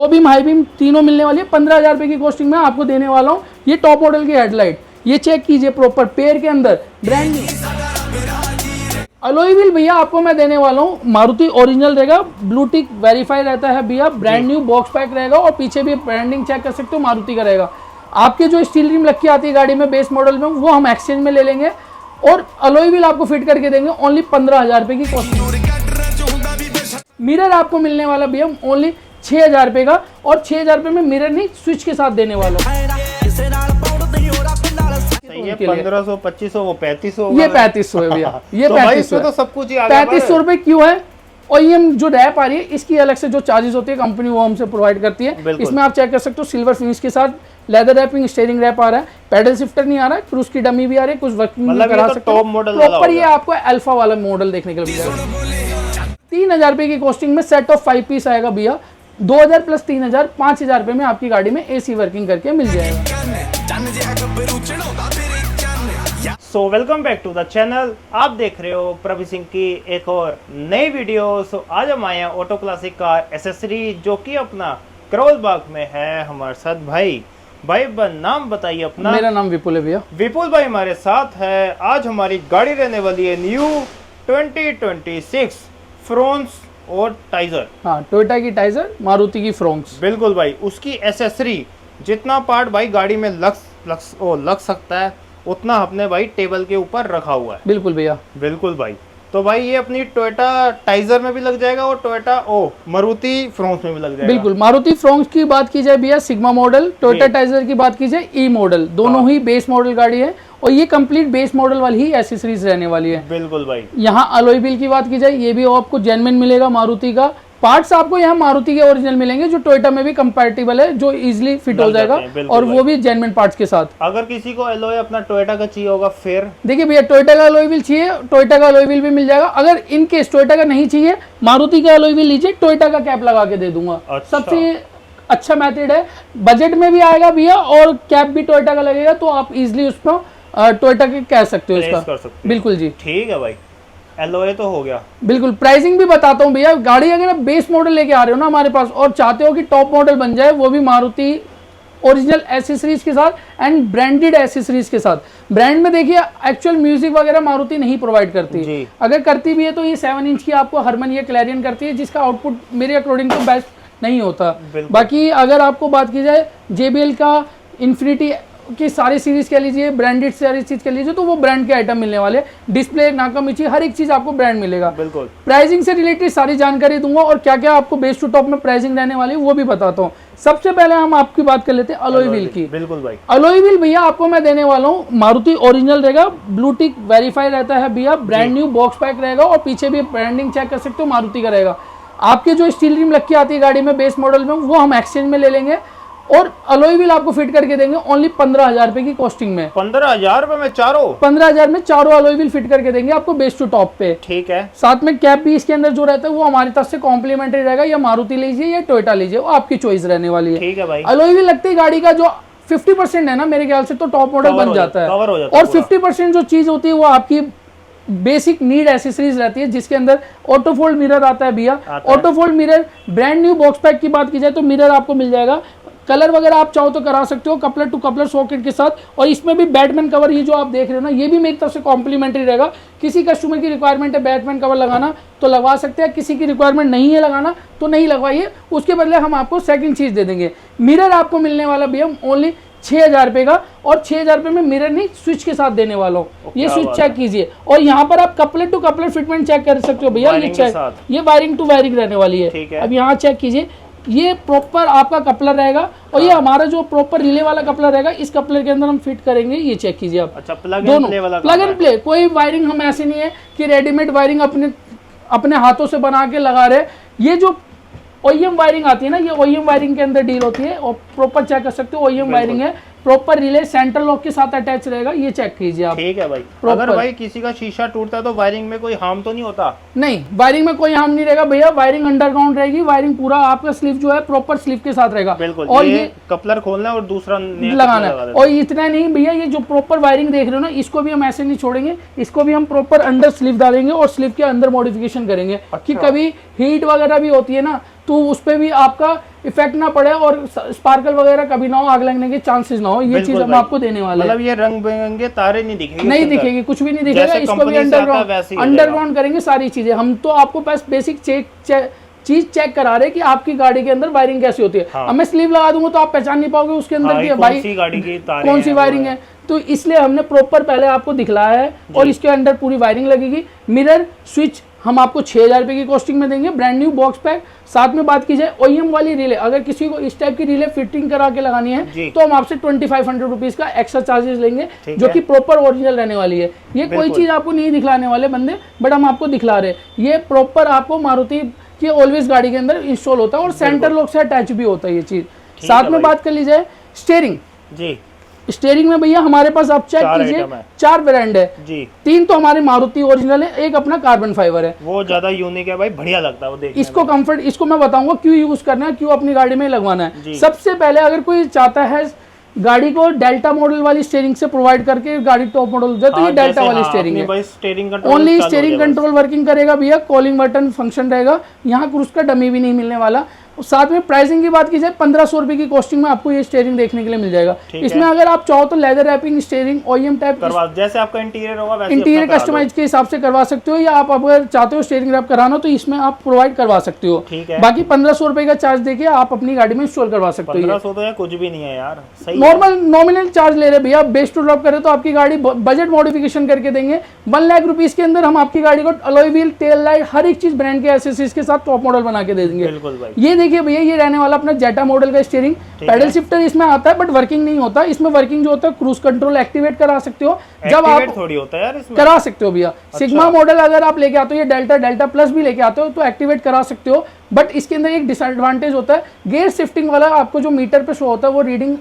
Low beam high beam तीनों मिलने वाली है 15,000 रुपए की कॉस्टिंग में आपको देने वाला हूँ। ये टॉप मॉडल की हेडलाइट, ये चेक कीजिए प्रॉपर पेयर के अंदर ब्रांड न्यू अलॉय व्हील भैया आपको मैं देने वाला हूँ। मारुति ओरिजिनल रहेगा, ब्लूटिक वेरीफाई रहता है भैया, ब्रांड न्यू बॉक्स पैक रहेगा और पीछे भी ब्रांडिंग चेक कर सकते हो मारुति का रहेगा। आपके जो स्टील रिम लग के आती है गाड़ी में बेस मॉडल में, वो हम एक्सचेंज में ले लेंगे और अलॉय व्हील आपको फिट करके देंगे ओनली 15,000 रुपए की कॉस्ट। मिरर आपको मिलने वाला भैया ओनली 6,000 रुपए का, और 6,000 रुपए में मिरर नहीं स्विच के साथ देने वाला हूँ। ये 1500 2500 वो 3500 ये 3500 है भैया, ये तो 3500 तो सब कुछ ही आ गया। 3500 रुपए क्यों है? और ये जो रैप आ रही है इसकी अलग से जो चार्जेस होती है कंपनी वो हमसे प्रोवाइड करती है। इसमें आप चेक कर सकते हो सिल्वर फिनिश के साथ लेदर रैपिंग, स्टीयरिंग रैप आ रहा है, पैडल शिफ्टर नहीं आ रहा है, क्रूज की डमी भी आ रही है, कुछ वर्किंग भी करा सकते हो। प्रॉपर ये आपको अल्फा वाला मॉडल देखने के लिए मिलेगा। 3,000 रुपए की कॉस्टिंग में सेट ऑफ 5 पीस आएगा भैया। 2,000 प्लस 3,000 5,000 रुपए में आपकी गाड़ी में AC वर्किंग करके मिल जाएगा। So welcome back to the channel, आप देख रहे हो प्रभु सिंह की एक और नई वीडियो। सो आज हम आए हैं ऑटो क्लासिक कार एसेसरी, जो कि अपना करोल बाग में है हमारे साथ भाई नाम बताइए अपना। मेरा नाम विपुल है भैया। विपुल भाई हमारे साथ है। आज हमारी गाड़ी रहने वाली है न्यू 2026 फ्रोन्स और टाइजर। हाँ, टोयोटा की टाइजर, मारुति की फ्रोन्स। बिल्कुल भाई, उसकी एसेसरी जितना पार्ट भाई गाड़ी में लग सकता है उतना अपने भाई टेबल के ऊपर रखा हुआ है। बिल्कुल भैया, बिल्कुल भाई। तो भाई ये अपनी टोयोटा टाइजर में भी लग जाएगा और टोयोटा मारुति फ्रोन्स में भी लग जाएगा। बिल्कुल। मारुति फ्रोन्स की बात की जाए भैया सिग्मा मॉडल, टोयोटा टाइजर की बात की जाए ई मॉडल, दोनों ही बेस मॉडल गाड़ी है और ये कंप्लीट बेस मॉडल वाली ही एसेसरीज रहने वाली है। बिल्कुल भाई। यहाँ अलॉय व्हील की बात की जाए, ये भी आपको जेन्युइन मिलेगा मारुति का। पार्ट्स आपको यहाँ मारुति के ओरिजिनल मिलेंगे जो टोयोटा में भी कंपैटिबल है, जो इजीली फिट हो जाएगा और वो भी जेन्युइन पार्ट्स के साथ। अगर किसी को अलॉय अपना टोयोटा का चाहिए होगा फिर देखिए भैया, टोयोटा का अलॉय व्हील चाहिए, टोयोटा का अलॉय व्हील भी मिल जाएगा। अगर इन केस टोयोटा का नहीं चाहिए, मारुति का अलॉय व्हील लीजिए, टोयोटा का कैप लगा के दे दूंगा। अच्छा। सबसे अच्छा मेथड है, बजट में भी आएगा भैया और कैप भी टोयोटा का लगेगा, तो आप इजिली उसको टोयोटा के कह सकते हो इसका। बिल्कुल जी, ठीक है भाई। एलओए तो हो गया। बिल्कुल। प्राइसिंग भी बताता हूँ भैया, गाड़ी अगर आप बेस मॉडल लेके आ रहे हो ना हमारे पास और चाहते हो कि टॉप मॉडल बन जाए, वो भी मारुति ओरिजिनल एसेसरीज के साथ एंड ब्रांडेड एसेसरीज के साथ। ब्रांड में देखिए एक्चुअल म्यूजिक वगैरह मारुति नहीं प्रोवाइड करती, अगर करती भी है तो ये 7 इंच की आपको हरमन या क्लैरियन करती है, जिसका आउटपुट मेरे अकॉर्डिंग तो बेस्ट नहीं होता। बाकी अगर आपको बात की जाए JBL का इन्फिनिटी की सारी सीरीज कह लीजिए, ब्रांडेड सारी चीज कह लीजिए, तो वो ब्रांड के आइटम मिलने वाले, डिस्प्ले, नाकामिची, हर एक चीज आपको ब्रांड मिलेगा। बिल्कुल। प्राइसिंग से रिलेटेड सारी जानकारी दूंगा और क्या क्या आपको बेस टू टॉप में प्राइसिंग रहने वाली है वो भी बताता हूँ। सबसे पहले हम आपकी बात कर लेते हैं अलॉय व्हील की। बिल्कुल भाई। अलॉय व्हील भैया आपको मैं देने वाला हूँ, मारुति ओरिजिनल रहेगा, ब्लूटिक वेरीफाई रहता है भैया, ब्रांड न्यू बॉक्स पैक रहेगा और पीछे भी ब्रांडिंग चेक कर सकते हो मारुति का रहेगा। आपके जो स्टील रिम लग के आती है गाड़ी में बेस मॉडल में, वो हम एक्सचेंज में ले लेंगे और अलॉय व्हील आपको फिट करके देंगे ओनली 15,000 रुपए की कॉस्टिंग में। 15,000 रुपए में चारों? 15,000 में चारों अलॉय व्हील फिट करके देंगे आपको बेस टू टॉप पे। ठीक है। साथ में कैप भी इसके अंदर जो रहता है वो हमारी तरफ से कॉम्प्लीमेंट्री रहेगा, या मारुति लीजिए या टोयोटा लीजिए, वो आपकी चॉइस रहने वाली है। ठीक है भाई। अलॉय व्हील लगते ही गाड़ी का जो 50% है ना मेरे ख्याल से, तो टॉप मॉडल बन जाता है। और 50% जो चीज होती है वो आपकी बेसिक नीड एसेसरीज रहती है, जिसके अंदर ऑटो फोल्ड मिरर आता है भैया। Auto fold mirror, brand new box pack की बात की जाए तो मिरर आपको मिल जाएगा। कलर वगैरह आप चाहो तो करा सकते हो कपलर टू कपलर सॉकेट के साथ, और इसमें भी बैटमैन कवर, ये जो आप देख रहे हो ना, ये भी मेरी तरफ से कॉम्प्लीमेंट्री रहेगा। किसी कस्टमर की रिक्वायरमेंट है बैटमैन कवर लगाना तो लगवा सकते हैं, किसी की रिक्वायरमेंट नहीं है लगाना तो नहीं लगवाइए, उसके बदले हम आपको सेकंड चीज दे देंगे। मिरर आपको मिलने वाला भैया ओनली 6,000 रुपए का, और 6,000 रुपए में मिरर नहीं स्विच के साथ देने वाला हूँ। ये स्विच चेक कीजिए और यहाँ पर आप coupler to coupler fitment check कर सकते हो भैया। ये वायरिंग टू वायरिंग रहने वाली है। अब यहाँ चेक कीजिए, ये प्रॉपर आपका कपलर रहेगा और ये हमारा जो प्रॉपर रिले वाला कपलर रहेगा, इस कपलर के अंदर हम फिट करेंगे। ये चेक कीजिए आप। अच्छा, प्लग एंड प्ले वाला? प्लग एंड प्ले, कोई वायरिंग हम ऐसे नहीं है कि रेडीमेड वायरिंग अपने हाथों से बना के लगा रहे। ये जो OEM वायरिंग आती है ना, ये OEM वायरिंग के अंदर डील होती है और प्रॉपर चेक कर सकते हो OEM वायरिंग है। प्रॉपर रिले सेंट्रल लॉक के साथ अटैच रहेगा, ये चेक कीजिए आप। ठीक है भाई। अगर भाई किसी का शीशा टूटता है तो वायरिंग में कोई हार्म तो नहीं होता? नहीं, वायरिंग में कोई हार्म नहीं रहेगा भैया। वायरिंग अंडरग्राउंड रहेगी, वायरिंग पूरा आपका स्लीव जो है प्रॉपर स्लीव के साथ रहेगा। बिल्कुल। और ये कपलर खोलना है और दूसरा लगाना है। और इतना नहीं भैया, ये जो प्रॉपर वायरिंग देख रहे हो ना, इसको भी हम ऐसे नहीं छोड़ेंगे, इसको भी हम प्रॉपर अंडर स्लीव डालेंगे और स्लीव के अंदर मॉडिफिकेशन करेंगे कि कभी हीट वगैरह भी होती है ना, तो तो उस पर भी आपका इफेक्ट ना पड़े और स्पार्कल वगैरह कभी ना हो, आग लगने के चांसेस ना हो, ये चीज हम आपको देने वाले हैं। मतलब ये रंग बिरंगे तारे नहीं दिखेंगे, नहीं दिखेगी, कुछ भी नहीं दिखेगा। इसको भी अंडरग्राउंड करेंगे सारी चीजें। हम तो आपको बस बेसिक चीज चेक करा रहे हैं कि आपकी गाड़ी के अंदर वायरिंग कैसी होती है। अब मैं स्लीव लगा दूंगा तो आप पहचान नहीं पाओगे उसके अंदर की भाई कौन सी वायरिंग है। तो इसलिए हमने प्रॉपर पहले आपको दिखलाया है और इसके अंदर पूरी वायरिंग लगेगी। मिरर स्विच हम आपको 6,000 रुपए की कॉस्टिंग में देंगे, ब्रांड न्यू बॉक्स पैक। साथ में बात की जाए ओईएम वाली रिले, अगर किसी को इस टाइप की रिले फिटिंग करा के लगानी है तो हम आपसे 2500 रुपीज का एक्स्ट्रा चार्जेस लेंगे, जो कि प्रॉपर ओरिजिनल रहने वाली है। ये कोई चीज आपको नहीं दिखलाने वाले बंदे, बट हम आपको दिखला रहे हैं। ये प्रॉपर आपको मारुति की ऑलवेज गाड़ी के अंदर इंस्टॉल होता है और सेंटर लॉक से अटैच भी होता है ये चीज। साथ में बात कर ली जाए स्टीयरिंग जी, स्टीयरिंग में भैया हमारे पास आप चेक कीजिए 4 ब्रांड है जी। 3 तो हमारे मारुति ओरिजिनल है, एक अपना कार्बन फाइबर है, वो ज्यादा यूनिक है भाई, बढ़िया लगता है वो देखने इसको कंफर्ट, इसको मैं बताऊंगा क्यों यूज करना है, क्यों अपनी गाड़ी में लगवाना है। सबसे पहले अगर कोई चाहता है गाड़ी को डेल्टा मॉडल वाली स्टीयरिंग से प्रोवाइड करके गाड़ी टॉप मॉडल हो जाए तो ये डेल्टा वाली स्टीयरिंग है। ओनली स्टीयरिंग कंट्रोल वर्किंग करेगा भैया, कॉलिंग बटन फंक्शन रहेगा, यहाँ क्रूज का डमी भी नहीं मिलने वाला। साथ में प्राइसिंग की बात की जाए 1500 रुपए की कॉस्टिंग में आपको ये स्टीयरिंग देखने के लिए मिल जाएगा। इसमें अगर आप चाहो तो leather wrapping steering OEM type जैसे आपका इंटीरियर होगा वैसे इंटीरियर कस्टमाइज के हिसाब से करवा सकते हो, या आप अगर चाहते हो स्टीयरिंग रैप कराना तो इसमें आप प्रोवाइड करवा सकते हो। बाकी 1500 रुपए का चार्ज देके आप अपनी गाड़ी में इंस्टॉल करवा सकते हो। 1500 तो कुछ भी नहीं है यार, नॉर्मल नॉमिनल चार्ज ले रहे भैया। बेस टू ड्रॉप करे तो आपकी गाड़ी बजट मॉडिफिकेशन करके देंगे 1 लाख रुपीज के अंदर। हम आपकी गाड़ी को अलॉय व्हील, टेल लाइट, हर एक चीज ब्रांड के एसेसरीज के साथ टॉप मॉडल बना के दे देंगे। ये देखिए भैया, ये रहने वाला अपना जेटा मॉडल का स्टीयरिंग। पैडल शिफ्टर इसमें आता है बट वर्किंग नहीं होता। इसमें वर्किंग जो होता है क्रूज कंट्रोल एक्टिवेट करा सकते हो, जब आप थोड़ी होता है यार इसमें करा सकते हो भैया। सिग्मा मॉडल अगर आप लेके आते हो, ये डेल्टा प्लस भी लेके आते हो तो एक्टिवेट करा सकते हो। बट इसके अंदर एक डिसएडवांटेज होता है, गियर शिफ्टिंग वाला आपको जो मीटर पे शो होता है वो रीडिंग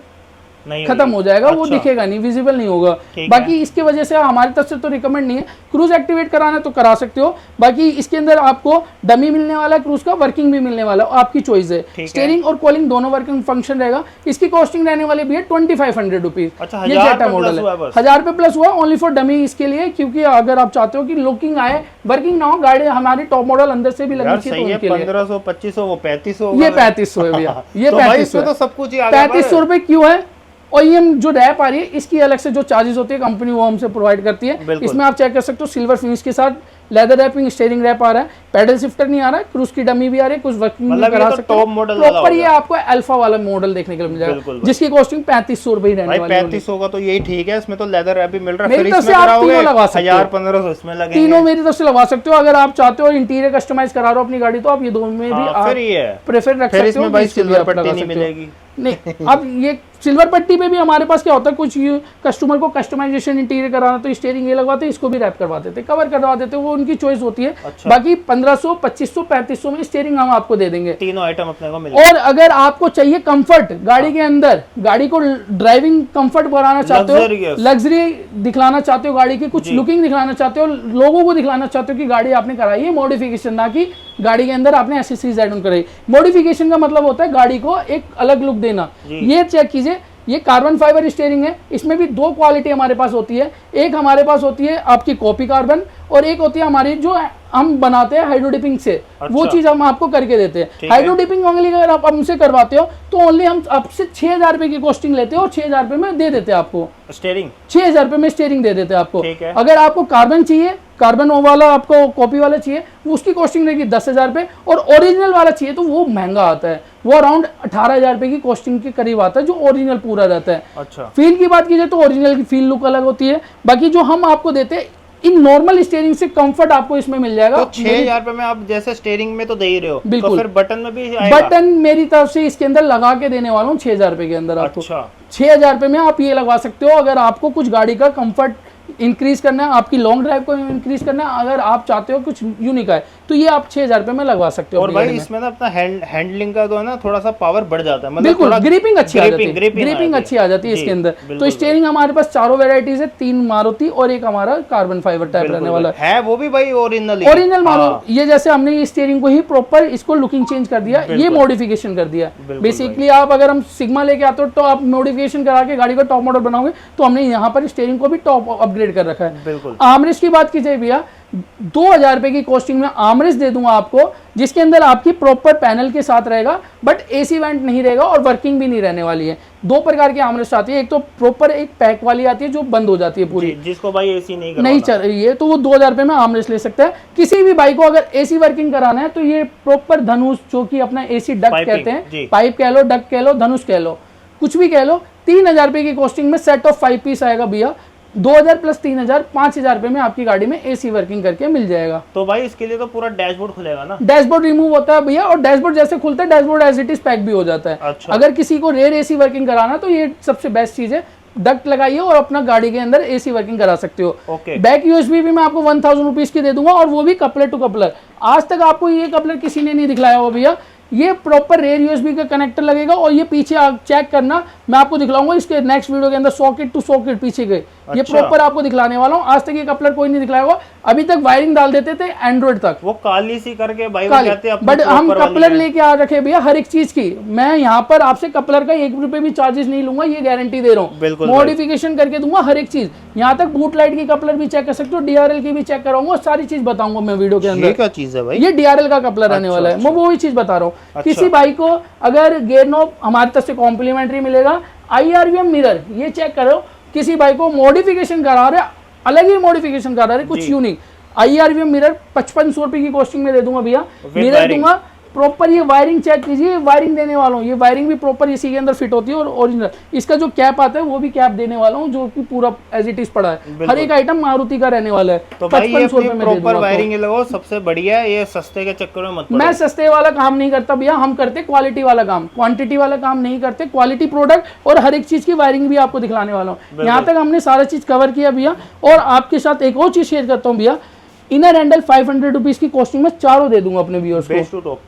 खत्म हो जाएगा। वो दिखेगा नहीं, विजिबल नहीं होगा। बाकी इसकी वजह से हमारी तरफ से तो रिकमेंड नहीं है। क्रूज एक्टिवेट कराना तो करा सकते हो। बाकी इसके अंदर आपको डमी मिलने वाला है, क्रूज का वर्किंग भी मिलने वाला है, आपकी चॉइस है। स्टीयरिंग और कॉलिंग दोनों वर्किंग फंक्शन रहेगा। इसकी कॉस्टिंग रहने वाली भी है 2500 रुपीज। ये जेटा मॉडल है, 1000 रुपए प्लस हुआ ओनली फॉर डमी इसके लिए, क्योंकि अगर आप चाहते हो कि लुकिंग आए, वर्किंग ना हो, गाड़ी हमारी टॉप मॉडल अंदर से भी लगनी चाहिए। 1500 2500 वो 3500, ये 3500 है भैया। ये 3500 तो सब कुछ 3500 रुपए क्यों है? ओईएम जो रैप आ रही है इसकी अलग से जो चार्जेस होती है कंपनी वो हमसे प्रोवाइड करती है। इसमें आप चेक कर सकते हो सिल्वर फिनिश के साथ लेदर रैपिंग, स्टीयरिंग रैप आ रहा है, पैडल शिफ्टर नहीं आ रहा है, क्रूज की डमी भी आ रही है, कुछ वर्किंग भी करा सकते हो। प्रॉपर ये आपको अल्फा वाला मॉडल देखने के लिए मिल जाएगा, जिसकी कॉस्टिंग 3500 रुपए ही रहने वाली है। 3500 का तो यही ठीक है, इसमें तो लेदर रैप भी मिल रहा है। मेरी तरफ से आप तीनों लगा सकते हो, 1500 इसमें लगेंगे, तीनों मेरी तरफ से लगा सकते हो। अगर आप चाहते हो इंटीरियर कस्टमाइज करा रहे हो अपनी गाड़ी तो आप ये दोनों में भी आप प्रेफर रख सकते हो। भाई सिल्वर पट्टी नहीं मिलेगी नहीं। अब ये सिल्वर पट्टी पे भी हमारे पास क्या होता है, कुछ कस्टमर को कस्टमाइजेशन इंटीरियर कराना तो स्टीयरिंग ये लगवाते हैं, इसको भी रैप करवा देते, कवर करवा देते, वो उनकी चॉइस होती है। अच्छा। बाकी 1500 2500 3500 में स्टीयरिंग हम आपको दे देंगे, तीनों आइटम अपने को मिलेगा। और अगर आपको चाहिए कंफर्ट गाड़ी के अंदर, गाड़ी को ड्राइविंग कंफर्ट बनाना चाहते हो, लग्जरी दिखलाना चाहते हो, गाड़ी की कुछ लुकिंग दिखलाना चाहते हो, लोगों को दिखलाना चाहते हो कि गाड़ी आपने कराई है मॉडिफिकेशन, ना कि गाड़ी के अंदर आपने एसेसरीज ऐड ऑन कराई। मॉडिफिकेशन का मतलब होता है गाड़ी को एक अलग लुक देना। ये चेक कीजिए, ये कार्बन फाइबर स्टीयरिंग है। इसमें भी 2 क्वालिटी हमारे पास होती है। एक हमारे पास होती है आपकी कॉपी कार्बन, और एक होती है हमारी जो हम बनाते हैं हाइड्रोडिपिंग से। अच्छा। वो चीज हम आपको करके देते हैं। हाइड्रोडिपिंग ओनली अगर आप हमसे करवाते हो तो ओनली हम आपसे 6000 रुपए की कॉस्टिंग लेते हैं और 6000 रुपए में दे देते हैं आपको स्टीयरिंग। 6000 रुपए में स्टीयरिंग दे देते हैं आपको। अगर आपको कार्बन चाहिए, कार्बन वाला आपको कॉपी वाला चाहिए, उसकी कॉस्टिंग रहेगी 10,000 रुपए, और ओरिजिनल वाला चाहिए तो वो महंगा आता है, वो अराउंड 18,000 रुपए की कॉस्टिंग के करीब आता है, जो ओरिजिनल पूरा रहता है। अच्छा। फील की बात की जाए तो ओरिजिनल की फील लुक अलग होती है। बाकी जो हम आपको देते हैं इन नॉर्मल स्टीयरिंग से कंफर्ट आपको इसमें मिल जाएगा। तो 6000 रुपए में आप जैसे स्टीयरिंग में तो दे ही रहे हो, बिल्कुल। तो फिर बटन में भी आएगा? बटन मेरी तरफ से इसके अंदर लगा के देने वाला हूँ 6000 रुपए के अंदर आपको। अच्छा। 6000 रुपए में आप ये लगवा सकते हो। अगर आपको कुछ गाड़ी का कंफर्ट इंक्रीज करना है, आपकी लॉन्ग ड्राइव को इंक्रीज करना है, अगर आप चाहते हो कुछ यूनिक है तो ये आप 6000 रुपए में लगवा सकते हो। और भाई इसमें ना अपना हैंडलिंग का तो है ना थोड़ा सा पावर बढ़ जाता है, मतलब बिल्कुल ग्रिपिंग अच्छी आ जाती है, ग्रिपिंग अच्छी आ जाती है इसके अंदर। तो स्टीयरिंग हमारे पास 4 वेराइटीज है, 3 मारुति और एक हमारा कार्बन फाइबर टाइप रहने वाला है, वो भी भाई ओरिजिनल मारुति। ये जैसे हमने ये स्टीयरिंग को ही प्रॉपर इसको लुकिंग चेंज कर दिया, ये मॉडिफिकेशन कर दिया। बेसिकली आप अगर हम सिग्मा लेके आते हो तो आप मॉडिफिकेशन करा के गाड़ी को टॉप मॉडल बनाओगे, तो हमने यहाँ पर स्टीयरिंग को भी टॉप अपग्रेड कर रखा है। आर्मरेस्ट की बात की जाए भैया 2000 रुपए की कॉस्टिंग में आर्मरेस्ट दे दूंगा आपको, जिसके अंदर आपकी प्रॉपर पैनल के साथ रहेगा, बट एसी वेंट नहीं रहेगा और वर्किंग भी नहीं रहने वाली है। दो प्रकार की आर्मरेस्ट आती है, एक तो प्रॉपर एक पैक वाली आती है जो बंद हो जाती है पूरी, जिसको भाई एसी नहीं चल रही है तो वो 2000 रुपए में आर्मरेस्ट ले सकता है। किसी भी बाइक को अगर एसी वर्किंग कराना है तो ये प्रॉपर धनुष, जो कि अपना एसी डक्ट कहते हैं, पाइप कह लो, डक्ट कह लो, धनुष कह लो, कुछ भी कह लो, 3000 रुपए की कॉस्टिंग में सेट ऑफ 5 पीस आएगा भैया। 2000 प्लस 3000, 5000 रुपए में आपकी गाड़ी में एसी वर्किंग करके मिल जाएगा। तो भाई इसके लिए तो पूरा डैशबोर्ड खुलेगा ना? डैशबोर्ड रिमूव होता है भैया, और डैशबोर्ड जैसे खुलता है dashboard as it is pack भी हो जाता है। अच्छा। अगर किसी को रेयर एसी वर्किंग कराना तो ये सबसे बेस्ट चीज है, डक्ट लगाइए और अपना गाड़ी के अंदर एसी वर्किंग करा सकते हो। बैक यूएसबी भी मैं आपको 1000 रुपीज की दे दूंगा, और वो भी कपलर टू कपलर। आज तक आपको ये कपलर किसी ने नहीं दिखलाया हो भैया, ये प्रॉपर रेयर यूएसबी का कनेक्टर लगेगा, और ये पीछे चेक करना, मैं आपको दिखलाऊंगा इसके नेक्स्ट वीडियो के अंदर, सॉकेट टू सॉकेट पीछे के ये प्रॉपर आपको दिखलाने वाला हूँ। आज तक ये कपलर कोई नहीं दिखलाया होगा, अभी तक वायरिंग डाल देते थे एंड्रॉइड तक, वो काली सी करके भाई बट हम कपलर लेके आ रखे भैया हर एक चीज की। मैं यहाँ पर आपसे कपलर का 1 रुपए भी चार्जेस नहीं लूंगा, ये गारंटी दे रहा हूँ, मॉडिफिकेशन करके दूंगा हर एक चीज। यहाँ तक बूट लाइट की कपलर भी चेक कर सकते हो, डीआरएल की भी चेक कराऊंगा, सारी चीज बताऊंगा मैं वीडियो के अंदर। क्या चीज है भाई? ये डीआरएल का कपलर रहने वाला है, मैं वो ही चीज बता रहा हूँ। किसी बाइक को अगर गेयर नॉब हमारी तरफ से कॉम्प्लीमेंट्री मिलेगा, IRVM मिरर ये चेक करो, किसी बाइक को मॉडिफिकेशन करा रहे, अलग ही मॉडिफिकेशन करा रहे, कुछ यूनिक, IRVM मिरर 5500 रुपए की कॉस्टिंग में दे दूंगा भैया, मिरर दूंगा प्रॉपर। ये वायरिंग चेक कीजिए, वायरिंग देने वाला हूँ, ये वायरिंग भी प्रॉपर इसी के अंदर फिट होती है, और ओरिजिनल इसका जो कैप आता है वो भी कैप देने वाला हूँ, जो कि पूरा एज इट इज पड़ा है। हर एक आइटम मारुति का रहने वाला है। तो 5500 रुपए में प्रॉपर वायरिंग लगाओ, सबसे बढ़िया है, ये सस्ते के चक्कर में मत पड़ो। मैं सस्ते वाला काम नहीं करता भैया, हम करते क्वालिटी वाला काम, क्वांटिटी वाला काम नहीं करते, क्वालिटी प्रोडक्ट, और हर एक चीज की वायरिंग भी आपको दिखलाने वाला हूँ। यहाँ तक हमने सारा चीज कवर किया भैया, और आपके साथ एक और चीज शेयर करता हूँ भैया, इनर हैंडल 500 रुपीज की कॉस्टिंग में चारों दे दूंगा अपने व्यूअर्स को,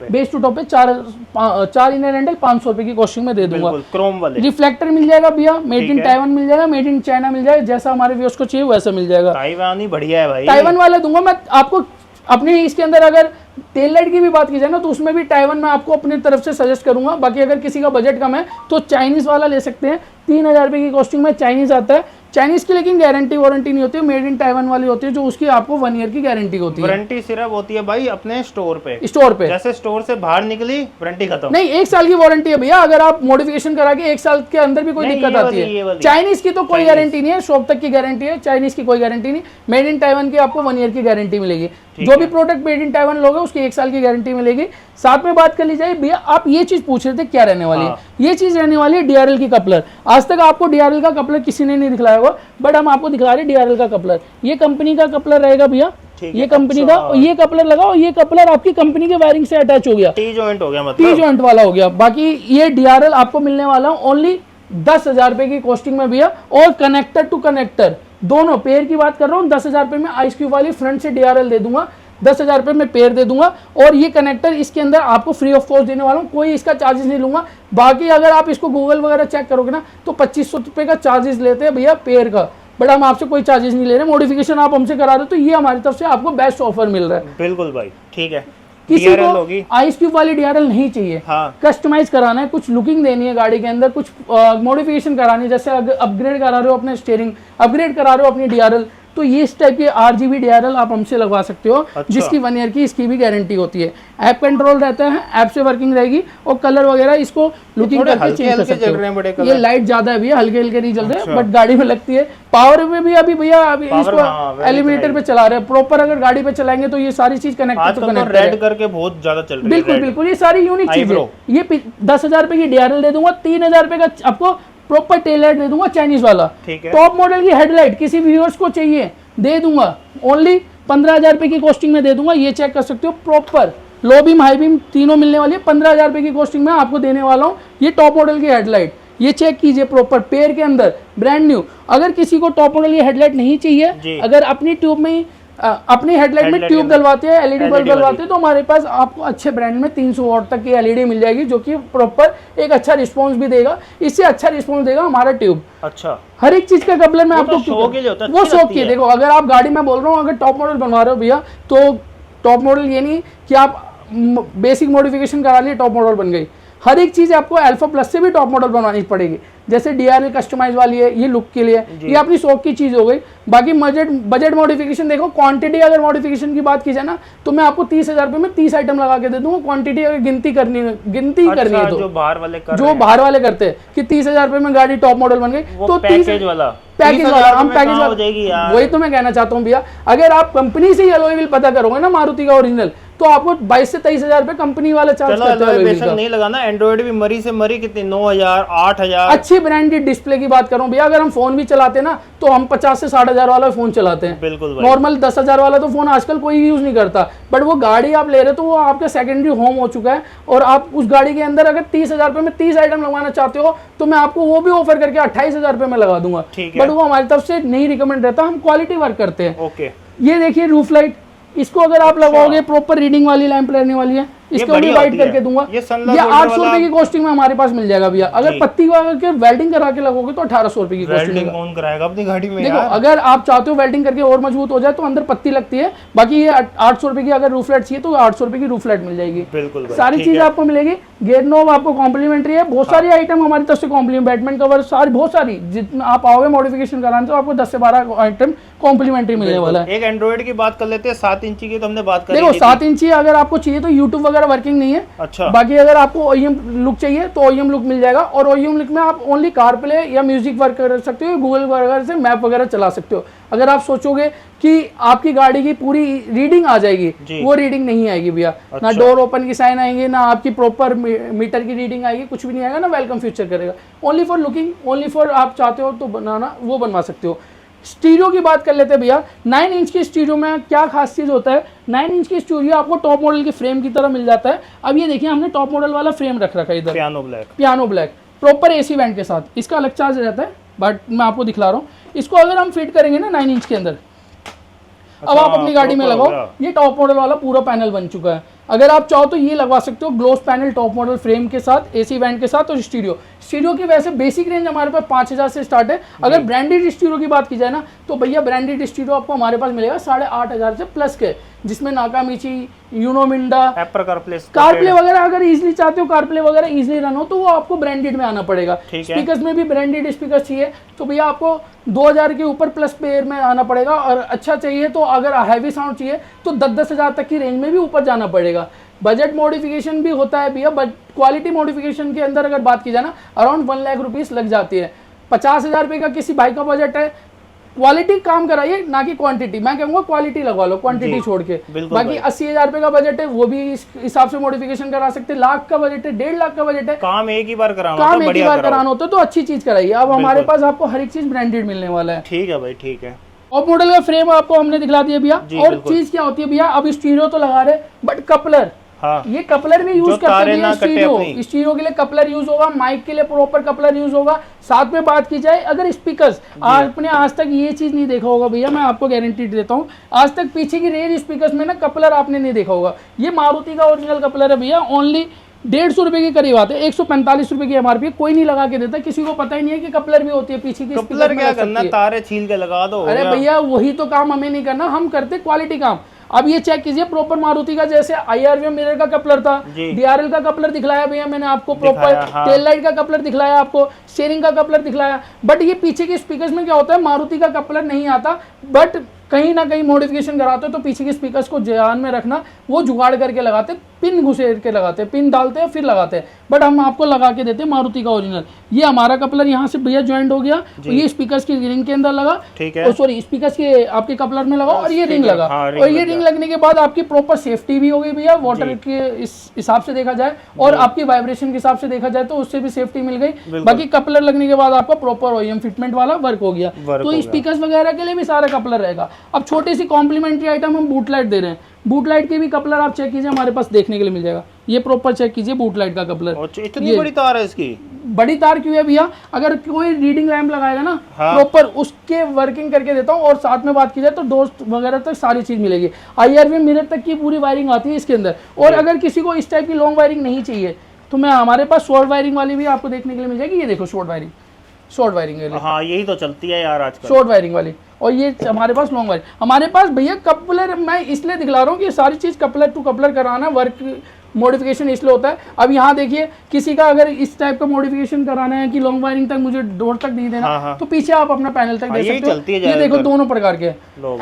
बेस टू टॉप पे चार इनर हैंडल 500 रुपए की कॉस्टिंग में दे दूंगा। क्रोम वाले रिफ्लेक्टर मिल जाएगा भैया, मेड इन ताइवान मिल जाएगा, मेड इन चाइना मिल जाएगा, जैसा हमारे व्यूअर्स को चाहिए वैसा मिल जाएगा। ताइवान ही बढ़िया है भाई, ताइवान वाला दूंगा मैं आपको। अपने इसके अंदर अगर टेल लाइट की भी बात की जाए ना, तो उसमें भी ताइवान मैं आपको अपनी तरफ से सजेस्ट करूंगा। बाकी अगर किसी का बजट कम है तो चाइनीज वाला ले सकते हैं, 3000 रुपए की कॉस्टिंग में चाइनीज आता है। चाइनीज की लेकिन गारंटी वारंटी नहीं होती है, मेड इन ताइवान वाली होती है, जो उसकी आपको 1 ईयर की गारंटी होती है। वारंटी सिर्फ होती है भाई अपने स्टोर पे, जैसे स्टोर से बाहर निकली वारंटी खत्म। नहीं, 1 साल की वारंटी है भैया, अगर आप मॉडिफिकेशन करा के 1 साल के अंदर भी कोई दिक्कत आती है। चाइनीज की तो कोई गारंटी नहीं है, शॉप तक की गारंटी है, चाइनीज की कोई गारंटी नहीं। मेड इन ताइवान की आपको 1 ईयर की गारंटी मिलेगी, जो भी प्रोडक्ट मेड इन ताइवान लोगे उसकी 1 साल की गारंटी मिलेगी। साथ में बात कर ली जाए भैया, आप ये चीज पूछ रहे थे क्या रहने वाली है, ये चीज रहने वाली है डीआरएल की कपलर। आज तक आपको डीआरएल का कपलर किसी ने नहीं दिखलाया होगा, बट हम आपको दिखला रहे डीआरएल का कपलर। ये कंपनी का कपलर रहेगा भैया, ये कंपनी का, और ये कपलर लगाओ, ये कपलर आपकी कंपनी के वायरिंग से अटैच हो गया, टी जॉइंट हो गया, मतलब टी जॉइंट वाला हो गया। बाकी ये डीआरएल आपको मिलने वाला ओनली 10,000 रुपए की कॉस्टिंग में भैया, और कनेक्टर टू कनेक्टर दोनों पेयर की बात कर रहा हूँ। 10,000 रुपए में आइस क्यूब वाली फ्रंट से डीआरएल दे दूंगा, 10,000 रुपए में पेयर दे दूंगा, और ये कनेक्टर इसके अंदर आपको फ्री ऑफ कॉस्ट देने वाला हूँ, कोई इसका चार्जेस नहीं लूंगा। बाकी अगर आप इसको गूगल वगैरह चेक करोगे ना तो 2500 रुपए का चार्जेस लेते हैं भैया पेयर का, बट हम आपसे कोई चार्जेस नहीं ले रहे। मॉडिफिकेशन आप हमसे करा रहे हो तो ये हमारी तरफ से आपको बेस्ट ऑफर मिल रहा है। बिल्कुल भाई, ठीक है। किसी को आइस क्यूब वाली डीआरएल नहीं चाहिए, कस्टमाइज कराना है, कुछ लुकिंग देनी है गाड़ी के अंदर, कुछ मॉडिफिकेशन करानी है, जैसे अपग्रेड करा रहे हो अपने स्टीयरिंग, अपग्रेड करा रहे हो अपनी डीआरएल, तो ये इस टाइप के RGB डीआरएल आप हमसे लगवा सकते हो। अच्छा। जिसकी 1 ईयर की इसकी भी गारंटी होती है। ऐप कंट्रोल रहता है, ऐप से वर्किंग रहेगी, और कलर वगैरह इसको लुकिंग करके चेंज कर सकते हो। ये लाइट ज्यादा है भैया, हल्के हल्के नहीं चल रहे, बट गाड़ी में लगती है। पावर में भी अभी भैया अभी इसको एलिमिनेटर पे चला रहे हैं, प्रॉपर अगर गाड़ी पे चलाएंगे तो ये सारी चीज कनेक्ट टू कनेक्ट रेड करके बहुत ज्यादा चल रही है। बिल्कुल बिल्कुल, ये सारी यूनिक चीज है। ये 10,000 रुपए की डीआरएल दे दूंगा, 3,000 रुपए का आपको प्रॉपर टेल लाइट दे दूंगा चाइनीज वाला। टॉप मॉडल की हेडलाइट किसी व्यूअर्स को चाहिए दे दूंगा, ओनली 15,000 रुपए की कॉस्टिंग में दे दूंगा। ये चेक कर सकते हो, proper low beam high beam तीनों मिलने वाली है, 15,000 रुपए की कॉस्टिंग में आपको देने वाला हूँ। ये टॉप मॉडल की हेडलाइट, ये चेक कीजिए प्रॉपर पेयर के अंदर ब्रांड न्यू। अगर किसी को टॉप मॉडल की हेडलाइट नहीं चाहिए, अगर अपनी ट्यूब में अपनी हेडलाइट में ट्यूब डलवाते हैं, एलईडी बल्ब डलवाते हैं, तो हमारे पास आपको अच्छे ब्रांड में 300 वॉट तक की एलईडी मिल जाएगी, जो कि प्रॉपर एक अच्छा रिस्पांस भी देगा। इससे अच्छा रिस्पांस देगा हमारा ट्यूब। अच्छा, हर एक चीज का कपलर में आपको वो शौक की, देखो अगर आप गाड़ी में बोल रहा हूँ अगर टॉप मॉडल बनवा रहे हो भैया, तो टॉप मॉडल ये नहीं कि आप बेसिक मॉडिफिकेशन करा लिए टॉप मॉडल बन गई। हर एक चीज आपको अल्फा प्लस से भी टॉप मॉडल बनवानी पड़ेगी। जैसे डीआरएल कस्टमाइज वाली है, ये लुक के लिए, ये अपनी शौक की चीज हो गई। बाकी बजट मॉडिफिकेशन देखो, क्वांटिटी अगर मॉडिफिकेशन की बात की जाए ना तो मैं आपको 30,000 रुपए में 30 आइटम लगा के दे दूंगा। क्वांटिटी अगर गिनती करनी है तो जो बाहर वाले करते हैं कि 30,000 रुपए में गाड़ी टॉप मॉडल बन गई, तो पैकेज वाला हम पैकेज वाला वही तो मैं कहना चाहता हूँ भैया। अगर आप कंपनी से अलॉय व्हील पता करोगे ना मारुति का ओरिजिनल, तो आपको 22 से 23,000 रुपए कंपनी वाला चार्ज करते हैं। नहीं लगाना, एंड्रॉइड भी मरी से मरी कितनी 9,000 8,000। अच्छी ब्रांडेड डिस्प्ले की बात करूं भैया, अगर हम फोन भी चलाते हैं ना तो हम 50 से 60,000 वाला फोन चलाते हैं। बिल्कुल। नॉर्मल 10,000 वाला तो फोन आजकल कोई यूज नहीं करता, बट वो गाड़ी आप ले रहे हो तो वो आपका सेकेंडरी होम हो चुका है। और आप उस गाड़ी के अंदर अगर 30,000 रुपए में 30 आइटम लगवाना चाहते हो तो मैं आपको वो भी ऑफर करके 28,000 रुपए में लगा दूंगा। बट वो हमारी तरफ से नहीं रिकमेंड रहता, हम क्वालिटी वर्क करते हैं। ओके, ये देखिए रूफ लाइट, इसको अगर आप लगाओगे प्रॉपर रीडिंग वाली लैंप रहने वाली है, इसको भी वाइट करके दूंगा। ये 800 रुपए की कॉस्टिंग में हमारे पास मिल जाएगा भैया। अगर पत्ती के वेल्डिंग करा के लगोगे तो 1800 रुपए की कॉस्टिंग कौन कराएगा अपनी गाड़ी में? देखो अगर आप चाहते हो वेल्डिंग करके और मजबूत हो जाए तो अंदर पत्ती लगती है। बाकी ये 800 रुपए की अगर रूफ लाइट चाहिए तो 800 रुपए की रूफ लाइट मिल जाएगी। बिल्कुल, सारी चीजें आपको मिलेगी। गेट नॉब आपको कॉम्प्लीमेंट्री है। बहुत सारी आइटम हमारी तरफ से कॉम्प्लीमेंट, बैटमैन कवर, सारी बहुत सारी, जितना आप आओगे मॉडिफिकेशन कराने तो आपको 10 से 12 आइटम कॉम्प्लीमेंट्री मिलने वाला है। एक एंड्रॉइड की बात कर लेते हैं, 7 इंची की तो हमने बात करी। देखो 7 इंची अगर आपको चाहिए तो यूट्यूब वगैरह वर्किंग नहीं है। अच्छा। बाकी अगर आपको ओईएम लुक चाहिए तो ओईएम लुक मिल जाएगा। और ओईएम लुक में आप ओनली कार प्ले या म्यूजिक वर्क कर सकते हो, गूगल वगैरह से मैप वगैरह चला सकते हो। अगर आप सोचोगे कि आपकी गाड़ी की पूरी रीडिंग आ जाएगी, वो रीडिंग नहीं आएगी भैया। अच्छा। ना डोर ओपन की साइन आएंगे, ना आपकी प्रॉपर मीटर की रीडिंग आएगी, कुछ भी नहीं आएगा, ना वेलकम फीचर करेगा। Only for looking, only for आप चाहते हो तो बनाना, वो बनवा सकते हो। स्टीरियो की बात कर लेते हैं भैया। 9 इंच की स्टीरियो में क्या खास चीज होता है, 9 इंच की स्टीरियो आपको टॉप मॉडल के फ्रेम की तरह मिल जाता है। अब ये देखिए हमने टॉप मॉडल वाला फ्रेम रख रखा है इधर, piano black proper AC vent के साथ। इसका अलग चार्ज रहता है, बट मैं आपको दिखला रहा हूँ। इसको अगर हम फिट करेंगे ना 9 इंच के अंदर, अब आप अपनी गाड़ी में लगाओ, ये टॉप मॉडल वाला पूरा पैनल बन चुका है। अगर आप चाहो तो ये लगवा सकते हो, gloss panel top model frame के साथ, एसी वेंट के साथ। और स्टीरियो की वैसे बेसिक रेंज हमारे पास 5,000 से स्टार्ट है। अगर ब्रांडेड स्टीरियो की बात की जाए ना तो भैया ब्रांडेड स्टीरियो आपको हमारे पास मिलेगा 8,500 से प्लस के, जिसमें नाकामिची, यूनोमिंडा, कारप्ले वगैरह अगर इजीली चाहते हो, कारप्ले वगैरह इजीली रन हो, तो वो आपको ब्रांडेड में आना पड़ेगा। स्पीकर्स में भी ब्रांडेड स्पीकर चाहिए तो भैया आपको 2,000 के ऊपर प्लस पेयर में आना पड़ेगा। और अच्छा चाहिए तो अगर हैवी साउंड चाहिए तो 10-10 हज़ार तक की रेंज में भी ऊपर जाना पड़ेगा। बजट मॉडिफिकेशन भी होता है भैया, बट क्वालिटी मॉडिफिकेशन के अंदर अगर बात की जाए ना अराउंड 1 लाख रुपीस लग जाती है। 50,000 रुपये का किसी भाई का बजट है, क्वालिटी काम कराइए ना कि क्वांटिटी। मैं कहूँगा क्वालिटी लगवा लो, क्वांटिटी छोड़ के। बाकी 80,000 रुपये का बजट है, वो भी इस हिसाब से मॉडिफिकेशन करा सकते हैं। लाख का बजट है, 1.5 लाख का बजट है, काम एक ही बार कराना होता तो अच्छी चीज कराइए। अब हमारे पास आपको हर एक चीज ब्रांडेड मिलने वाला है। ठीक है भाई, ठीक है। टॉप मॉडल का फ्रेम आपको हमने दिखला दिया भैया। और चीज क्या होती है भैया, अब स्टीरियो तो लगा रहे बट कपलर, हाँ। ये कपलर भी यूज करते हैं। स्टीरियो के लिए कपलर यूज होगा, माइक के लिए प्रॉपर कपलर यूज होगा। साथ में बात की जाए अगर स्पीकर्स, आपने आज तक ये चीज नहीं देखा होगा भैया, मैं आपको गारंटी देता हूँ, आज तक पीछे की रेंज स्पीकर्स में ना कपलर आपने नहीं देखा होगा। ये मारुति का ओरिजिनल कपलर है भैया, ओनली 150 रुपए के करीब आते हैं। 145 रुपए की एमआरपी, कोई नहीं लगा के देता, किसी को पता ही नहीं है कि कपलर भी होती है पीछे की। कपलर क्या करना, तारे छील के लगा दो। अरे भैया वही तो काम हमें नहीं करना, हम करते क्वालिटी काम। अब ये चेक कीजिए प्रॉपर मारुति का, जैसे IRV मिरर का कपलर था, DRL का कपलर दिखलाया भैया मैंने आपको, प्रॉपर टेल लाइट का कपलर दिखलाया आपको, स्टीयरिंग का कपलर दिखलाया। बट ये पीछे के स्पीकर्स में क्या होता है, मारुति का कपलर नहीं आता, बट कहीं ना कहीं मॉडिफिकेशन कराते हो तो पीछे के स्पीकर्स को ध्यान में रखना, वो जुगाड़ करके लगाते, पिन घुसेर के लगाते, पिन डालते हैं फिर लगाते हैं। बट हम आपको लगा के देते हैं मारुति का ओरिजिनल। ये हमारा कपलर यहाँ से भैया ज्वाइंट हो गया, ये स्पीकर्स की रिंग के अंदर लगा, सॉरी स्पीकर्स के आपके कपलर में लगा, और ये रिंग लगा। और ये रिंग लगने के बाद आपकी प्रॉपर सेफ्टी भी हो गई भैया, वाटर के इस हिसाब से देखा जाए और आपकी वाइब्रेशन के हिसाब से देखा जाए तो उससे भी सेफ्टी मिल गई। बाकी कपलर लगने के बाद आपका प्रॉपर OEM फिटमेंट वाला वर्क हो गया। तो स्पीकर्स वगैरह के लिए भी सारा कपलर रहेगा। अब छोटी सी कॉम्प्लीमेंट्री आइटम हम बूट लाइट दे रहे हैं। बूट लाइट के भी कपलर आप चेक कीजिए, हमारे पास देखने के लिए मिल जाएगा। ये प्रॉपर चेक कीजिए बूट लाइट का कपलर। इतनी बड़ी तार है इसकी? बड़ी तार क्यों है भैया, अगर कोई रीडिंग लैंप लगाएगा ना प्रॉपर उसके वर्किंग करके देता हूँ। और साथ में बात की जाए तो दोस्त वगैरह तक सारी चीज मिलेगी। IRV मिरर तक की पूरी वायरिंग आती है इसके अंदर। और अगर किसी को इस टाइप की लॉन्ग वायरिंग नहीं चाहिए तो मैं हमारे पास शॉर्ट वायरिंग वाली भी आपको देखने के लिए मिल जाएगी। ये देखो शॉर्ट वायरिंग हाँ, यही तो चलती है यार आजकल, शॉर्ट वायरिंग वाली। और ये हमारे पास लॉन्ग वायरिंग। हमारे पास भैया कपलर मैं इसलिए दिखला रहा हूँ कि सारी चीज कपलर टू कपलर कराना, वर्क मॉडिफिकेशन इसलिए होता है। अब यहाँ देखिए, किसी का अगर इस टाइप का मॉडिफिकेशन कराना है कि लॉन्ग वायरिंग तक मुझे डोर तक नहीं देना, तो पीछे आप अपना पैनल तक दे सकते हो। ये देखो दोनों प्रकार के,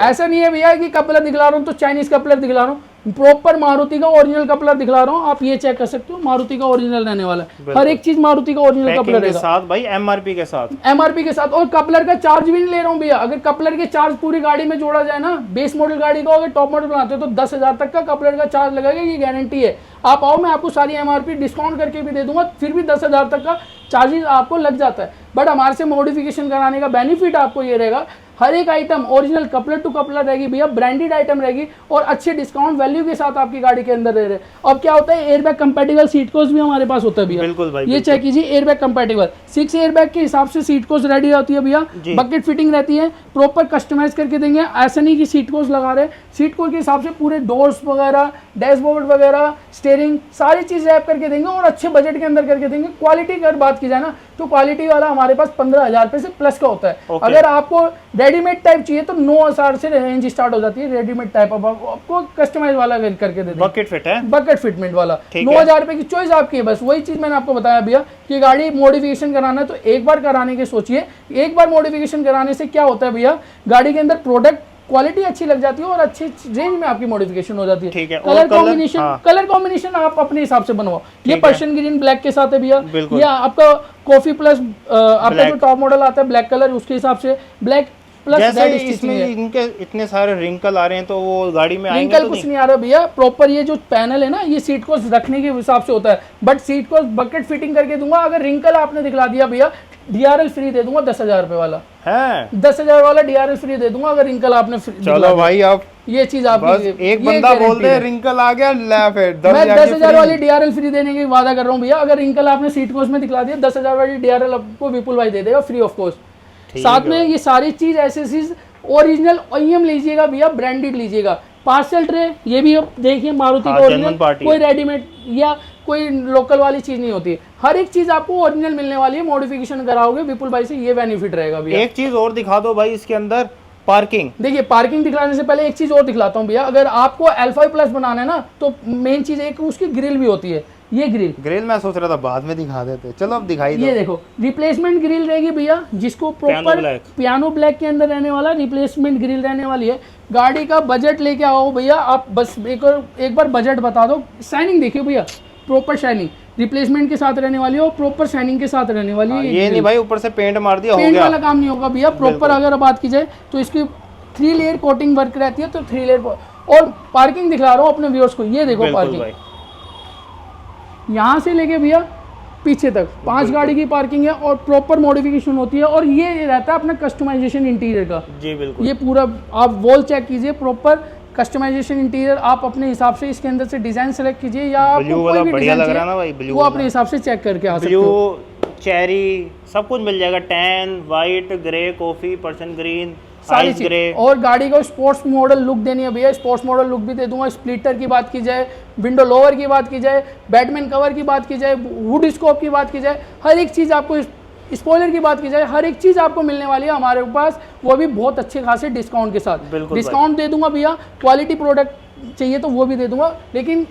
ऐसा नहीं है भैया कि कपलर दिखला रहा हूँ तो चाइनीज कपलर दिखला रहा हूँ, प्रॉपर मारुति का ओरिजिनल कपलर दिखला रहा हूँ। आप ये चेक कर सकते हो, मारुति का ओरिजिनल रहने वाला है, हर एक चीज मारुति का ओरिजिनल कपलर के साथ भाई, एमआरपी के साथ, एमआरपी के साथ। और कपलर का चार्ज भी नहीं ले रहा हूँ भैया, अगर कपलर के चार्ज पूरी गाड़ी में जोड़ा जाए ना, बेस मॉडल गाड़ी को अगर टॉप मॉडल बनाते हो तो 10,000 तक का कपलर का चार्ज लगेगा, ये गारंटी है। आप आओ, मैं आपको सारी एमआरपी डिस्काउंट करके भी दे दूंगा, फिर भी 10,000 तक का चार्जेस आपको लग जाता है। बट हमारे से मॉडिफिकेशन कराने का बेनिफिट आपको ये रहेगा, हर एक item original coupler to coupler रहेगी भैया, ब्रांडेड आइटम रहेगी और अच्छे डिस्काउंट वैल्यू के साथ आपकी गाड़ी के अंदर रह रहे। अब क्या होता है, एयरबैग कंपैटिबल सीट कोच भी हमारे पास होता है भैया। बिल्कुल भाई, ये चेक कीजिए, एयरबैग कंपैटिबल 6 एयरबैग के हिसाब से सीट कोच रेडी होती है भैया, बकेट फिटिंग रहती है, प्रॉपर कस्टमाइज करके देंगे। ऐसा नहीं कि सीट कोच लगा रहे, सीट कोच के हिसाब से पूरे डोर्स वगैरह, डैशबोर्ड वगैरह, स्टीयरिंग, सारी चीज रैप करके देंगे और अच्छे बजट के अंदर करके देंगे। क्वालिटी की अगर बात की जाए ना, तो क्वालिटी वाला हमारे पास 15,000 रुपए से प्लस का होता है। अगर आपको रेडीमेड टाइप चाहिए तो 9,000 से रेंज स्टार्ट हो जाती है रेडीमेड टाइप। अब आपको कस्टमाइज वाला करके दे, बकेट फिट है, बकेट फिटमेंट वाला 9,000 रुपए की चॉइस आपकी है। बस वही चीज मैंने आपको बताया भैया कि गाड़ी मॉडिफिकेशन कराना है तो एक बार कराने के सोचिए। एक बार मॉडिफिकेशन कराने से क्या होता है भैया, गाड़ी के अंदर प्रोडक्ट क्वालिटी अच्छी लग जाती है और अच्छी रेंज में आपकी मॉडिफिकेशन हो जाती है। ठीक है। कलर कॉम्बिनेशन, कलर कॉम्बिनेशन आप अपने हिसाब से बनवाओ। ये पर्शियन ग्रीन ब्लैक के साथ है भैया, ये आपका कॉफी प्लस आपका जो टॉप मॉडल आता है ब्लैक कलर, उसके हिसाब से ब्लैक प्लस। जैसे इसमें इनके इतने सारे रिंकल आ रहे हैं तो वो गाड़ी में आएंगे रिंकल कुछ नहीं आ रहा भैया, प्रॉपर ये जो पैनल है ना, ये सीट को रखने के हिसाब से होता है। बट सीट को बकेट फिटिंग करके दूंगा। अगर रिंकल आपने दिखला दिया भैया, डीआरएल फ्री दे दूंगा 10,000 रुपए वाला है, 10,000 वाला डीआरएल फ्री दे दूंगा अगर रिंकल आपने। चलो भाई, आप ये चीज आप एक बंदा बोलते हैं रिंकल आ गया, मैं 10,000 वाली डीआरएल फ्री देने की वादा कर रहा हूँ भैया। अगर रिंकल आपने सीट कोच में दिखला दिया, 10,000 वाली डीआरएल आपको विपुल भाई दे देगा फ्री ऑफ कॉस्ट। साथ में ये सारी चीज एसेसरीज ओरिजिनल OEM लीजिएगा भैया, ब्रांडेड लीजिएगा। पार्सल ट्रे ये भी आप देखिए, मारुति का ओरिजिनल, कोई रेडीमेड या कोई लोकल वाली चीज नहीं होती है। हर एक चीज आपको ओरिजिनल मिलने वाली है। मॉडिफिकेशन कराओगे विपुल भाई से, ये बेनिफिट रहेगा भैया। एक चीज और दिखा दो भाई इसके अंदर, पार्किंग। देखिए, पार्किंग दिखलाने से पहले एक चीज और दिखलाता हूँ भैया। अगर आपको L5 प्लस बनाना है ना, तो मेन चीज एक उसकी ग्रिल भी होती है। ये ग्रिल मैं सोच रहा था बाद में दिखा देते, चलो अब दिखाई दो। ये देखो, रिप्लेसमेंट ग्रिल रहेगी भैया, जिसको प्रॉपर पियानो ब्लैक के अंदर रहने वाला रिप्लेसमेंट ग्रिल रहने वाली है। गाड़ी का बजट लेके आओ भैया आप, बस एक बार बजट बता दो। शाइनिंग देखिए भैया, प्रॉपर शाइनिंग रिप्लेसमेंट के साथ रहने वाली है और प्रॉपर शाइनिंग के साथ रहने वाली है। ये नहीं भाई ऊपर से पेंट मार दिया, पेंट वाला काम नहीं होगा भैया। प्रॉपर अगर बात की जाए तो इसकी 3 लेयर कोटिंग वर्क रहती है, तो 3 लेयर। और पार्किंग दिखला रहा हूँ अपने व्यूअर्स को, ये देखो पार्किंग, यहाँ से लेके भैया पीछे तक 5 गाड़ी की पार्किंग है और प्रॉपर मॉडिफिकेशन होती है। और ये रहता है अपना कस्टमाइजेशन इंटीरियर का। जी बिल्कुल, ये पूरा आप वॉल चेक कीजिए, प्रॉपर कस्टमाइजेशन इंटीरियर आप अपने हिसाब से इसके अंदर से डिजाइन सेलेक्ट कीजिए, या आपको कोई भी डिजाइन चाहिए वो अपने हिसाब से चेक करके आ सकते हो। चेरी सब कुछ मिल जाएगा, tan, white, grey, coffee, Persian green, सारी चीज। और गाड़ी को स्पोर्ट्स मॉडल लुक देनी है भैया, स्पोर्ट्स मॉडल लुक भी दे दूंगा। स्प्लिटर की बात की जाए, विंडो लोअर की बात की जाए, बैटमैन कवर की बात की जाए, वुड स्कोप की बात की जाए, हर एक चीज़ आपको, स्पॉइलर की बात की जाए, हर एक चीज़ आपको मिलने वाली है हमारे पास, वो भी बहुत अच्छे खासे डिस्काउंट के साथ। डिस्काउंट दे दूंगा भैया। क्वालिटी प्रोडक्ट चाहिए तो वो भी दे दूंगा। लेकिन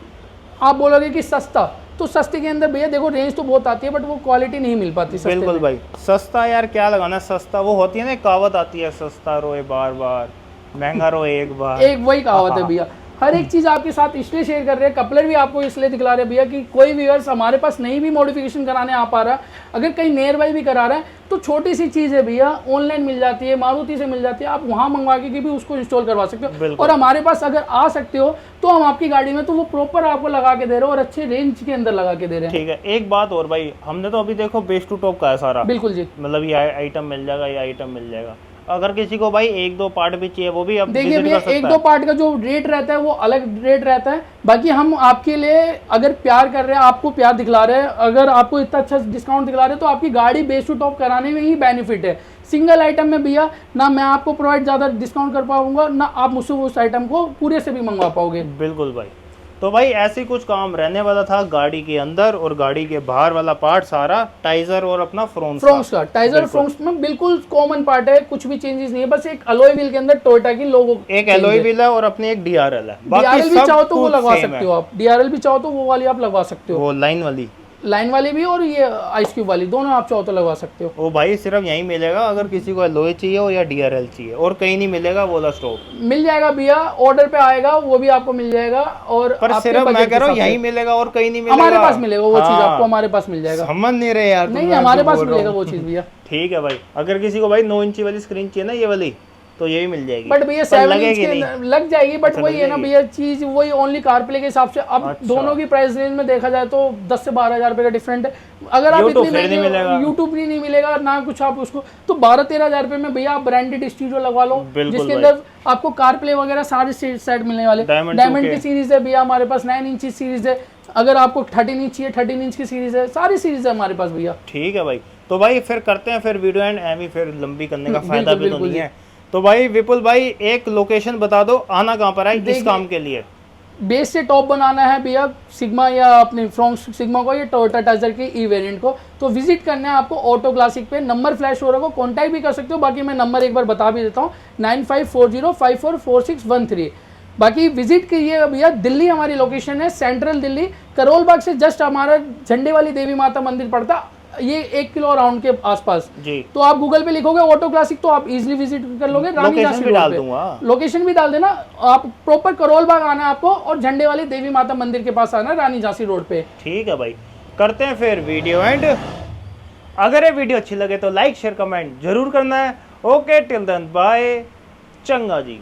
आप बोलोगे कि सस्ता, तो सस्ते के अंदर भैया देखो रेंज तो बहुत आती है, बट वो क्वालिटी नहीं मिल पाती। बिल्कुल भाई, सस्ता यार क्या लगाना, सस्ता वो होती है ना, कहावत आती है, सस्ता रोए बार बार, महंगा रोए एक बार। एक वही कहावत है भैया। हर एक चीज आपके साथ इसलिए शेयर कर रहे हैं, कपलर भी आपको इसलिए दिखला रहे हैं भैया कि कोई व्यूअर्स हमारे पास नहीं भी मॉडिफिकेशन कराने आ पा रहा है, अगर कहीं नियर बाई भी करा रहा है, तो छोटी सी चीज़ है भैया, ऑनलाइन मिल जाती है, मारुति से मिल जाती है, आप वहाँ मंगवा के भी उसको इंस्टॉल करवा सकते हो। और हमारे पास अगर आ सकते हो तो हम आपकी गाड़ी में तो वो प्रॉपर आपको लगा के दे रहे हो और अच्छे रेंज के अंदर लगा के दे रहे हैं। ठीक है, एक बात और भाई, हमने तो अभी देखो बेस टू टॉप का है सारा। बिल्कुल जी, मतलब ये आइटम मिल जाएगा, ये आइटम मिल जाएगा। अगर किसी को भाई 1-2 पार्ट भी चाहिए, वो भी अब देखिए भैया, 1-2 पार्ट का जो रेट रहता है वो अलग रेट रहता है। बाकी हम आपके लिए अगर प्यार कर रहे हैं, आपको प्यार दिखला रहे हैं, अगर आपको इतना अच्छा डिस्काउंट दिखला रहे हैं, तो आपकी गाड़ी बेस टू टॉप कराने में ही बेनिफिट है। सिंगल आइटम में भैया ना मैं आपको प्रोवाइड ज़्यादा डिस्काउंट कर पाऊंगा, ना आप मुझसे उस आइटम को पूरे से भी मंगवा पाओगे। बिल्कुल भाई। तो भाई ऐसे कुछ काम रहने वाला था गाड़ी के अंदर, और गाड़ी के बाहर वाला पार्ट सारा टाइजर और अपना फ्रोंक्स का टाइजर फ्रोंक्स में बिल्कुल कॉमन पार्ट है, कुछ भी चेंजेस नहीं है, बस एक अलॉय व्हील के अंदर टोयोटा की लोगो, एक अलॉय व्हील है और अपने एक डीआरएल है। डीआरएल भी चाहो तो वो लगवा सकते हो आप, डीआरएल भी चाहो तो वो वाली आप लगवा सकते हो, वो लाइन वाली भी और ये आइस क्यूब वाली, दोनों आप चाहो तो लगवा सकते हो। वो भाई सिर्फ यहीं मिलेगा अगर किसी को अलॉय चाहिए हो या डीआरएल चाहिए, और कहीं नहीं मिलेगा वो स्टॉक। मिल जाएगा भैया, ऑर्डर पे आएगा वो भी आपको मिल जाएगा, और पर सिर्फ मैं कह रहा हूँ यहीं मिलेगा और कहीं नहीं मिलेगा। हमारे पास मिलेगा वो चीज, आपको हमारे पास मिल जाएगा। समझ नहीं रहे यार, नहीं हमारे पास मिलेगा वो चीज भैया। ठीक है भाई, अगर किसी को भाई 9 इंची वाली स्क्रीन चाहिए ना, ये वाली, तो ये भी मिल जाएगी। बट भैया 7 इंच के लग जाएगी, बट वही है ना भैया चीज, वही ओनली कार प्ले के हिसाब से। अब दोनों की प्राइस रेंज में देखा जाए तो 10 से 12 हज़ार रुपए का डिफरेंट है। अगर आप इतनी यूट्यूब भी नहीं मिलेगा ना कुछ, आप उसको तो 12-13 हज़ार रुपए में भैया आप ब्रांडेड स्टूडियो लगवा लो, जिसके अंदर आपको कार प्ले वगैरह सारे सेट मिलने वाले। डायमंड की सीरीज है भैया हमारे पास, 9 इंच सीरीज है, अगर आपको 13 इंच चाहिए 13 इंच की सीरीज है, सारी सीरीज है हमारे पास भैया। ठीक है भाई, तो भाई फिर करते हैं फिर वीडियो एंड एमी, फिर लंबी करने का फायदा भी तो नहीं है। तो भाई विपुल भाई एक लोकेशन बता दो, आना कहाँ पर है इस काम के लिए? बेस से टॉप बनाना है भैया सिग्मा या अपने फ्रॉन्क्स सिग्मा को या टोयोटा टाइजर के ई वेरिएंट को, तो विजिट करना है आपको ऑटो क्लासिक पे। नंबर फ्लैश हो रहा है, कॉन्टैक्ट भी कर सकते हो, बाकी मैं नंबर एक बार बता भी देता हूँ 9540544613। बाकी विजिट कीजिए भैया, दिल्ली हमारी लोकेशन है, सेंट्रल दिल्ली, करोल बाग से जस्ट हमारा झंडे वाली देवी माता मंदिर पड़ता, ये 1 किलो राउंड के आसपास जी। तो आप गूगल पे लिखोगे ऑटो क्लासिक तो आप इजीली विजिट कर लोगे। लोकेशन भी डाल दूंगा, लोकेशन भी डाल देना। आप प्रॉपर करोल बाग आना है आपको, और झंडे वाली देवी माता मंदिर के पास आना, रानी झांसी रोड पे। ठीक है भाई, करते हैं फिर वीडियो एंड। अगर ये वीडियो अच्छी लगे तो लाइक शेयर कमेंट जरूर करना है। ओके टिल देन बाय, चंगा जी।